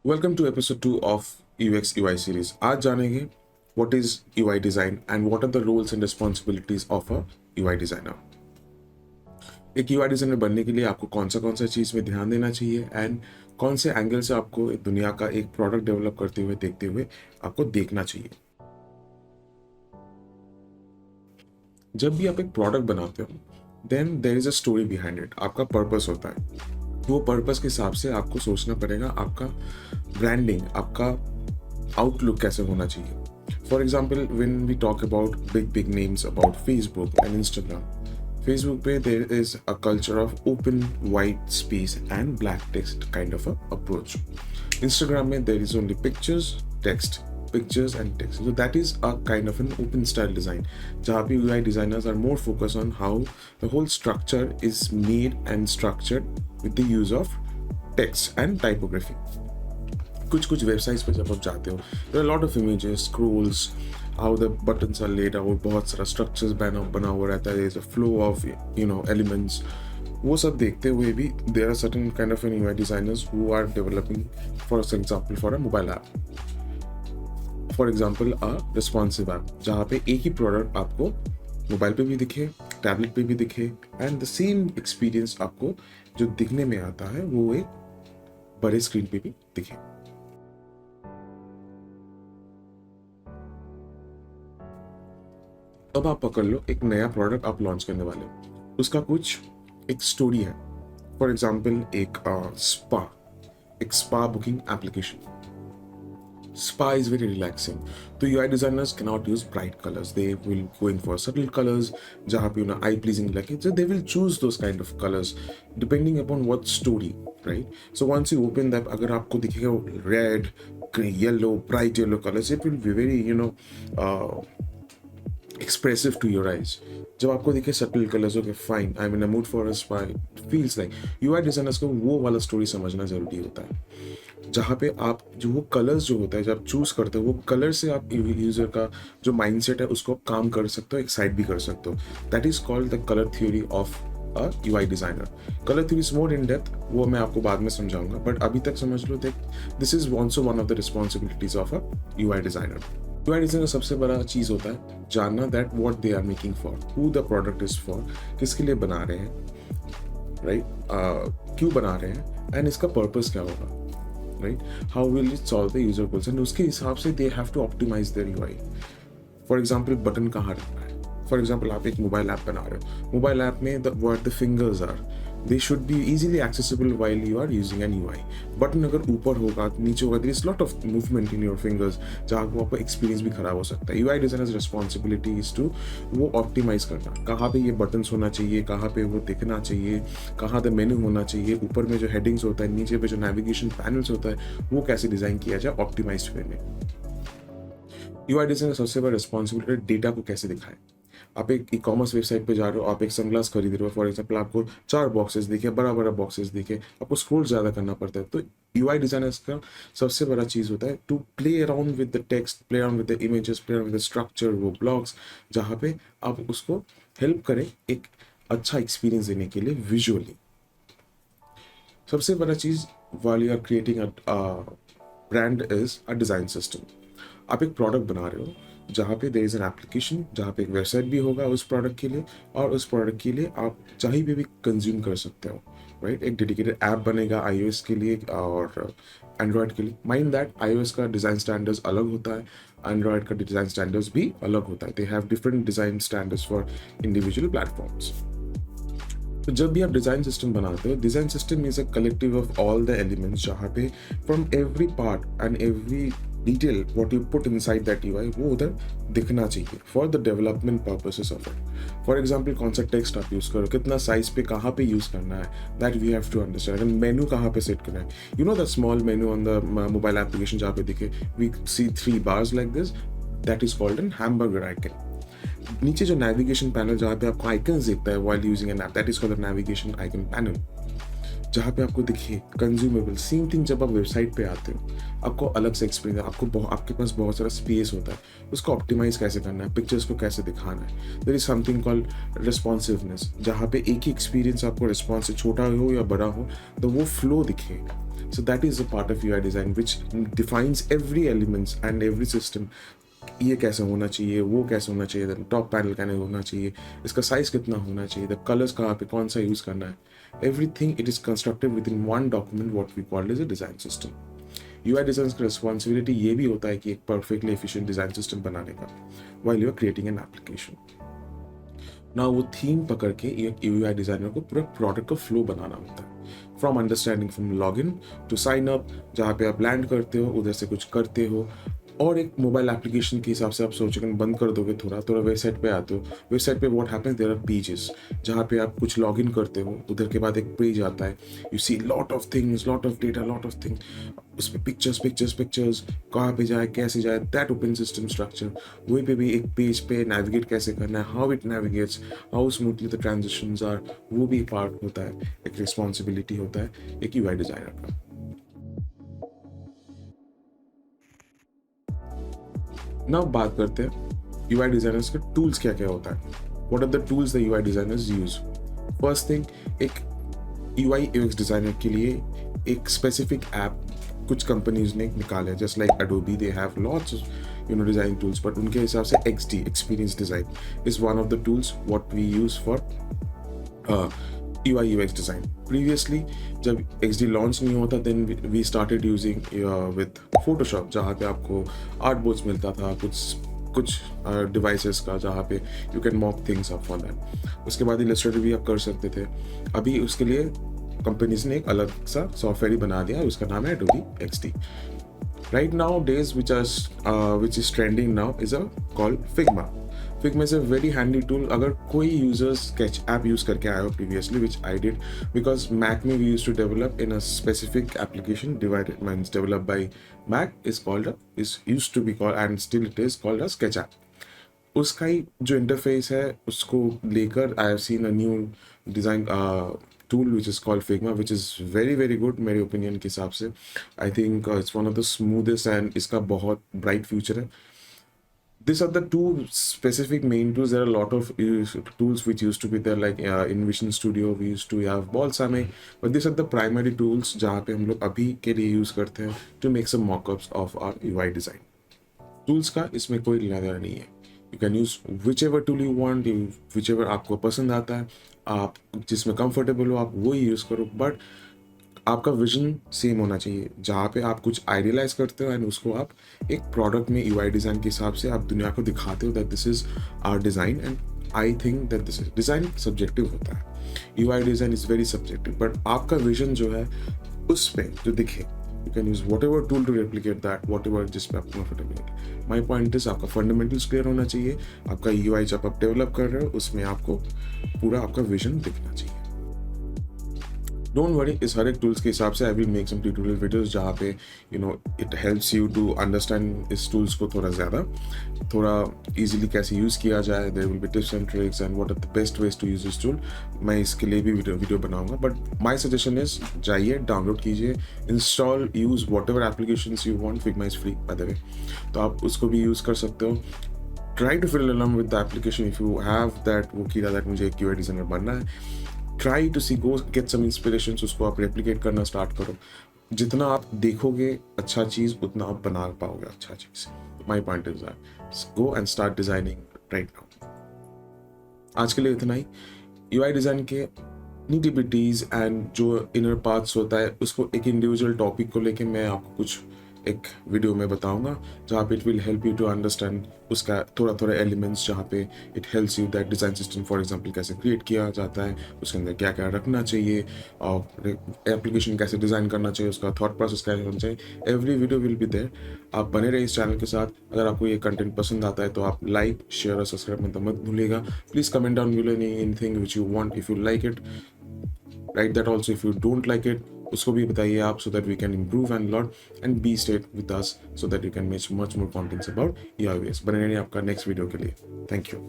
Welcome to episode 2 of UX UI series. आज जानेंगे what is UI design and what are the roles and responsibilities of a UI designer. एक UI designer बनने के लिए आपको कौन सा चीज़ में ध्यान देना चाहिए एंड कौन से एंगल से आपको दुनिया का एक प्रोडक्ट डेवलप करते हुए देखते हुए आपको देखना चाहिए. जब भी आप एक प्रोडक्ट बनाते हो then there is a story behind it. आपका पर्पस होता है. वो पर्पस के हिसाब से आपको सोचना पड़ेगा आपका ब्रांडिंग, आपका आउटलुक कैसे होना चाहिए. For example when we talk about big names about Facebook and Instagram, Facebook पे there is a culture of open white space and black text kind of a approach. Instagram में there is only pictures, text, pictures and text. So that is a kind of an open style design. जहाँ पे UI designers are more focused on how the whole structure is made and structured with the use of text and typography. कुछ websites पे जब आप जाते हो there are a lot of images, scrolls, how the buttons are laid out, बहुत सारा structures बना हुआ रहता है, there is a flow of elements. वो सब देखते हुए भी there are certain kind of UI designers who are developing, for example, for a mobile app. For example a responsive app जहाँ पे एक ही प्रोडक्ट आपको मोबाइल पे भी दिखे, टैबलेट पे भी दिखे एंड द सेम एक्सपीरियंस आपको जो दिखने में आता है वो एक बड़े स्क्रीन पे भी दिखे. अब आप पकड़ लो एक नया प्रोडक्ट आप लॉन्च करने वाले हो, उसका कुछ एक स्टोरी है. फॉर एग्जाम्पल एक spa booking application. Spa is very relaxing. So UI designers cannot use bright colors. They will going for subtle colors, जहाँ पे eye pleasing लगे. So they will choose those kind of colors depending upon what story, right? So once you open that, अगर आपको दिखेगा red, yellow, bright yellow colors, it will be very expressive to your eyes. जब आपको दिखे subtle colors, okay fine, I'm in a mood for a spa, it feels like UI designers को वो वाला story समझना जरूरी होता है. जहाँ पे आप जो वो कलर्स जो होता है जब आप चूज करते हो वो कलर से आप यूजर का जो माइंडसेट है उसको काम कर सकते हो, एक्साइट भी कर सकते हो. That is called the colour theory of a UI designer. Colour theory is more in depth, वो मैं आपको बाद में समझाऊंगा, बट अभी तक समझ लो that this is also one of the responsibilities of a UI designer. UI designer सबसे बड़ा चीज होता है जानना that what they are making for, who the product is for, किसके लिए बना रहे हैं, राइट, क्यों बना रहे हैं एंड इसका पर्पस क्या होगा, right? How will it solve the user goals? And उसके हिसाब से they have to optimize their UI. For example, button कहाँ रखना है. For example, आप एक मोबाइल ऐप बना रहे हो. मोबाइल ऐप में what the fingers are, they should be easily accessible while you are using an UI. Button अगर ऊपर होगा नीचे होगा, there is lot of movement in your fingers जहाँ को आपका एक्सपीरियंस भी खराब हो सकता है. UI designer's responsibility is to वो ऑप्टिमाइज करना, कहाँ पे ये बटन्स होना चाहिए, कहाँ पे वो दिखना चाहिए, कहाँ पे मेन्यू होना चाहिए, ऊपर में जो हेडिंग्स होता है, नीचे पे जो नेविगेशन पैनल्स होता है वो कैसे डिजाइन किया जाए ऑप्टिमाइज वे में. UI डिजाइनर सबसे बड़ा रिस्पॉन्सिबिलिटी डेटा को कैसे दिखाए. आप एक ई कॉमर्स वेबसाइट पे जा रहे हो, आप एक सनग्लास खरीद रहे हो, फॉर एग्जाम्पल आपको 4 बॉक्सेस दिखे, बड़ा बॉक्सेस दिखे, आपको स्क्रॉल ज़्यादा करना पड़ता है. तो UI डिजाइनर्स का सबसे बड़ा चीज़ होता है to play around with the text, play around with the images, play around with the structure, वो ब्लॉक्स जहाँ पे आप उसको हेल्प करें एक अच्छा एक्सपीरियंस देने के लिए विजुअली. सबसे बड़ा चीज़ while you are creating a brand is a design system. आप एक प्रोडक्ट बना रहे हो जहाँ पे देयर इज एन एप्लीकेशन, जहाँ पे एक वेबसाइट भी होगा उस प्रोडक्ट के लिए, और उस प्रोडक्ट के लिए आप चाहे भी कंज्यूम कर सकते हो, राइट. एक डेडिकेटेड ऐप बनेगा iOS के लिए और एंड्रॉयड के लिए. माइंड दैट iOS का डिज़ाइन स्टैंडर्ड्स अलग होता है, एंड्रॉयड का डिज़ाइन स्टैंडर्ड्स भी अलग होता है. They have different design standards for individual platforms. तो जब भी आप डिज़ाइन सिस्टम बनाते हो, design system is a collective of all the elements जहाँ पे from every part and every detail what you put inside that UI वो उधर दिखना चाहिए for the development purposes of it. For example कौन सा टेक्स्ट आप यूज़ करो, कितना साइज पे कहाँ पे यूज़ करना है, that we have to understand. And menu कहाँ पे सेट करना है, you know the small menu on the mobile application जहाँ पे दिखे we see 3 bars like this, that is called an hamburger icon. नीचे जो नेविगेशन पैनल जहाँ पे आपको आइकन्स दिखता है while using an app, that is called a navigation icon panel. जहाँ पे आपको दिखे कंज्यूमेबल। सेम थिंग जब आप वेबसाइट पे आते हो, आपको अलग से एक्सपीरियंस, आपके पास बहुत सारा स्पेस होता है, उसको ऑप्टिमाइज कैसे करना है, पिक्चर्स को कैसे दिखाना है। There is something called responsiveness, जहाँ पे एक ही एक्सपीरियंस आपको रिस्पॉन्स, छोटा हो या बड़ा हो, तो वो फ्लो दिखे। So that is a part of UI design which defines every elements and every system। ये कैसे होना चाहिए, वो कैसे होना चाहिए, टॉप पैनल कैसे होना चाहिए, इसका साइज कितना होना चाहिए, द कलर्स कहाँ पे कौन सा यूज करना है, everything it is constructed with in one document what we called as a design system. UI design का रिस्पॉन्सिबिलिटी ये भी होता है कि एक परफेक्टली एफिशिएंट डिजाइन सिस्टम बनाने का while you are creating an application. ना वो थीम पकड़ के एक यूआई डिजाइनर को पूरा प्रोडक्ट का फ्लो बनाना होता है, from understanding from log in to sign up, जहाँ पे आप लैंड करते हो, उधर से कुछ करते हो। और एक मोबाइल एप्लीकेशन के हिसाब से आप सोचें बंद कर दोगे, थोड़ा थोड़ा वेबसाइट पे आते हो, वेबसाइट पे what happens, there are pages, जहाँ पे आप कुछ लॉग इन करते हो, उधर के बाद एक पेज आता है, you see lot of things, lot of data, lot of thing, उसमें पिक्चर्स पिक्चर्स पिक्चर्स, कहाँ पे जाए, कैसे जाए, दैट ओपन सिस्टम स्ट्रक्चर। वहीं पे भी एक पेज पे नेविगेट कैसे करना है, how it navigates, how smoothly the transactions are, वो भी पार्ट होता है, एक रिस्पॉन्सिबिलिटी होता है एक यूआई डिजाइनर का। ना बात करते हैं यूआई डिजाइनर्स के टूल्स क्या क्या होता है, what are the tools the UI designers use. First thing, एक यूआई यूएक्स डिजाइनर के लिए एक स्पेसिफिक ऐप कुछ कंपनीज ने निकाले हैं, just like Adobe, they have lots of design tools, but उनके हिसाब से XD, experience design, is one of the tools what we use for UI UX design. Previously, जब XD लॉन्च नहीं होता, then we started using with Photoshop, जहाँ पे आपको art boards मिलता था, कुछ डिवाइसेस का, जहाँ पे you can mock things up for that. उसके बाद इलस्ट्रेटर भी आप कर सकते थे। अभी उसके लिए कंपनीज ने एक अलग सा सॉफ्टवेयर ही बना दिया, उसका नाम है Adobe XD। Right nowadays, which is trending now is called Figma. Figma is a very handy tool. अगर कोई यूजर स्केच ऐप यूज करके आया हो previously, which I did, because Mac में we used to develop in a specific application divided, means developed by Mac, used to be called and still it is called a sketch app. उसका ही जो interface है उसको लेकर I have seen a new design tool which is called Figma, which is very very good मेरे opinion के हिसाब से। I think it's one of the smoothest and इसका बहुत bright future है। These are the two specific main tools. There are a lot of tools which used to be there, like in Vision Studio we used to have Balsamiq, but these are the primary tools जहाँ पे हम लोग अभी के लिए use करते हैं to make some mockups of our UI design. Tools का इसमें कोई लेना देना नहीं है। You can use whichever tool you want, whichever आपको पसंद आता है, आप जिसमें comfortable हो आप वो ही use करो, but आपका विजन सेम होना चाहिए, जहाँ पे आप कुछ आइडियलाइज करते हो एंड उसको आप एक प्रोडक्ट में यूआई डिज़ाइन के हिसाब से आप दुनिया को दिखाते हो that this is our design. And I think that this is design subjective होता है, UI design is very subjective, but आपका विजन जो है उस पर जो दिखे, you can use whatever tool to replicate that, whatever जिस पे आप कंफर्टेबल है। माई पॉइंट इज आपका फंडामेंटल्स क्लियर होना चाहिए, आपका यूआई जब आप डेवलप कर रहे हो उसमें आपको पूरा आपका विजन दिखना चाहिए। डोंट वरी, इस हर एक टूल्स के हिसाब से I will make some tutorial videos जहाँ पे it helps you to understand इस टूल्स को थोड़ा इजीली कैसे यूज़ किया जाए। There will be tips and tricks and what are the best ways to use this tool. मैं इसके लिए भी वीडियो बनाऊंगा, बट माई सजेशन इज जाइए, डाउनलोड कीजिए, install, use whatever applications you want. Figma is free by the way, तो आप उसको भी यूज़ कर सकते हो। Try to feel along with the application if you have that वो किया that मुझे यूआई डिज़ाइनर बनना है। Try to see, go get some inspiration, उसको आप रेप्लिकेट करना स्टार्ट करो। जितना आप देखोगे अच्छा चीज़ उतना आप बना पाओगे अच्छा चीज़। My point is that go and start designing right now. आज के लिए इतना ही। यूआई डिज़ाइन के निटिविटीज एंड जो इनर पार्ट्स होता है उसको एक इंडिविजुअल टॉपिक को लेके मैं आपको कुछ एक वीडियो में बताऊंगा, जहाँ पे it will help you to understand उसका थोड़ा एलिमेंट्स, जहाँ पे it helps you that design system for example कैसे क्रिएट किया जाता है, उसके अंदर क्या क्या रखना चाहिए, और एप्लीकेशन कैसे डिज़ाइन करना चाहिए, उसका थॉट प्रोसेस कैसे होना चाहिए। Every video will be there. आप बने रहे इस चैनल के साथ। अगर आपको ये कंटेंट पसंद आता है तो आप लाइक, शेयर और सब्सक्राइब मत भूलिएगा। Please comment down below anything which you want, if you like it right that also, if you don't like it उसको भी बताइए आप, so that we can improve and lot and be stay with us so that you can make much more contents about UiUX। बने रहिए आपका next video के लिए। Thank you.